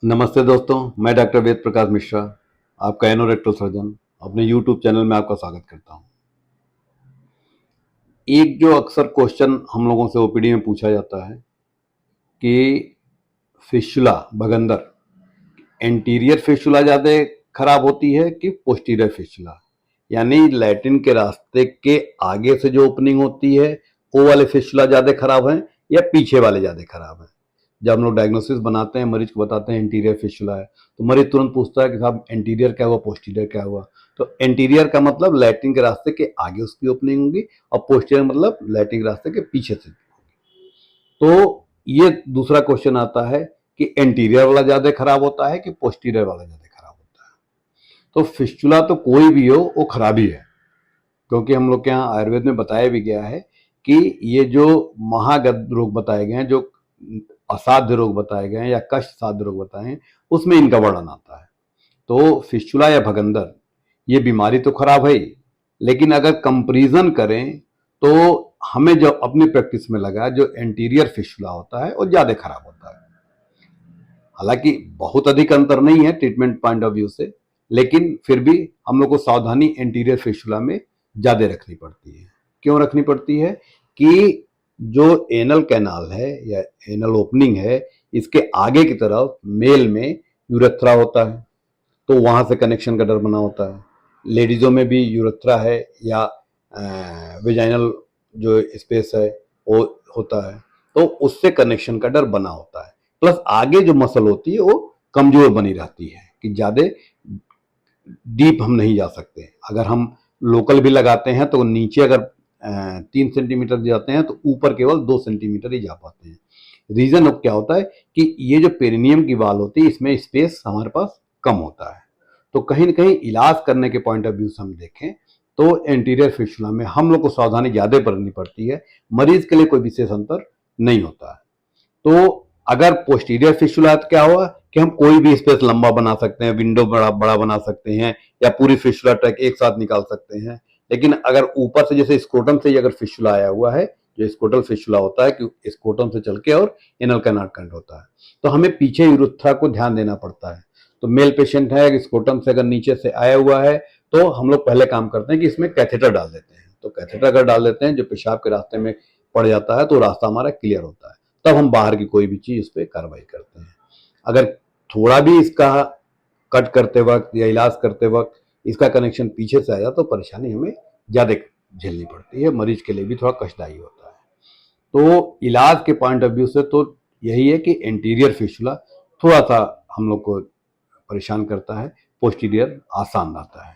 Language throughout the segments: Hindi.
नमस्ते दोस्तों, मैं डॉक्टर वेद प्रकाश मिश्रा, आपका एनोरेक्टल सर्जन, अपने यूट्यूब चैनल में आपका स्वागत करता हूं। एक जो अक्सर क्वेश्चन हम लोगों से ओपीडी में पूछा जाता है कि फिस्टुला भगंदर एंटीरियर फिस्टुला ज़्यादा खराब होती है कि पोस्टीरियर फिस्टुला, यानी लैट्रिन के रास्ते के आगे से जो ओपनिंग होती है वो वाले फिस्टुला ज़्यादा खराब हैं या पीछे वाले ज़्यादा खराब हैं। जब हम लोग डायग्नोसिस बनाते हैं, मरीज को बताते हैं एंटीरियर फिस्टुला है, तो मरीज तुरंत पूछता है कि साहब एंटीरियर क्या हुआ, पोस्टीरियर क्या हुआ। तो एंटीरियर का मतलब लैट्रिन के रास्ते के आगे उसकी ओपनिंग होगी और पोस्टीरियर मतलब लैट्रिन के रास्ते के पीछे से। तो ये दूसरा क्वेश्चन आता है कि एंटीरियर वाला ज़्यादा खराब होता है कि पोस्टीरियर वाला ज़्यादा खराब होता है। तो फिस्टुला तो कोई भी हो वो खराबी है, क्योंकि हम लोग के यहाँ आयुर्वेद में बताया भी गया है कि ये जो महागत रोग बताए गए हैं, जो असाध्य रोग बताए गए हैं या कष्ट साध्य रोग बताए हैं, उसमें इनका वर्णन आता है। तो फिस्टुला या भगंदर ये बीमारी तो खराब है ही, लेकिन अगर कंपैरिजन करें तो हमें जो अपनी प्रैक्टिस में लगा, जो एंटीरियर फिस्टुला होता है वो ज़्यादा खराब होता है। हालांकि बहुत अधिक अंतर नहीं है ट्रीटमेंट पॉइंट ऑफ व्यू से, लेकिन फिर भी हम लोग को सावधानी एंटीरियर फिस्टुला में ज़्यादा रखनी पड़ती है। क्यों रखनी पड़ती है कि जो एनल कैनाल है या एनल ओपनिंग है, इसके आगे की तरफ मेल में यूरेथ्रा होता है, तो वहां से कनेक्शन का डर बना होता है। लेडीजों में भी यूरेथ्रा है या वेजाइनल जो स्पेस है वो होता है, तो उससे कनेक्शन का डर बना होता है। प्लस आगे जो मसल होती है वो कमजोर बनी रहती है कि ज्यादा डीप हम नहीं जा सकते। अगर हम लोकल भी लगाते हैं तो नीचे अगर 3 सेंटीमीटर जाते हैं तो ऊपर केवल 2 सेंटीमीटर ही जा पाते हैं। रीजन क्या होता है कि ये जो पेरिनियम की वाल होती है इसमें स्पेस हमारे पास कम होता है। तो कहीं ना कहीं इलाज करने के पॉइंट ऑफ व्यू से हम देखें तो एंटीरियर फिस्टुला में हम लोग को सावधानी ज्यादा बरतनी पड़ती है, मरीज के लिए कोई विशेष अंतर नहीं होता है। तो अगर पोस्टीरियर फिस्टुला है तो क्या हुआ कि हम कोई भी स्पेस लंबा बना सकते हैं, विंडो बड़ा बड़ा बना सकते हैं या पूरी फिस्टुला ट्रैक एक साथ निकाल सकते हैं। लेकिन अगर ऊपर से जैसे स्क्रोटम से अगर फिस्टुला आया हुआ है, जो स्क्रोटल फिस्टुला होता है कि स्क्रोटम से चल के और एनल कैनाल कनेक्ट होता है, तो हमें पीछे यूरेथ्रा को ध्यान देना पड़ता है। तो मेल पेशेंट है, अगर स्क्रोटम से अगर नीचे से आया हुआ है तो हम लोग पहले काम करते हैं कि इसमें कैथेटर डाल देते हैं। तो कैथेटर अगर डाल देते हैं, जो पेशाब के रास्ते में पड़ जाता है तो रास्ता हमारा क्लियर होता है, तब हम बाहर की कोई भी चीज उस पर कार्रवाई करते हैं। अगर थोड़ा भी इसका कट करते वक्त या इलाज करते वक्त इसका कनेक्शन पीछे से आया तो परेशानी हमें ज्यादा झेलनी पड़ती है, मरीज के लिए भी थोड़ा कष्टदायी होता है। तो इलाज के पॉइंट ऑफ व्यू से तो यही है कि एंटीरियर फिस्टुला थोड़ा सा हम लोग को परेशान करता है, पोस्टीरियर आसान रहता है।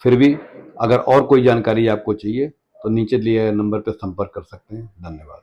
फिर भी अगर और कोई जानकारी आपको चाहिए तो नीचे दिए गए नंबर पर संपर्क कर सकते हैं। धन्यवाद।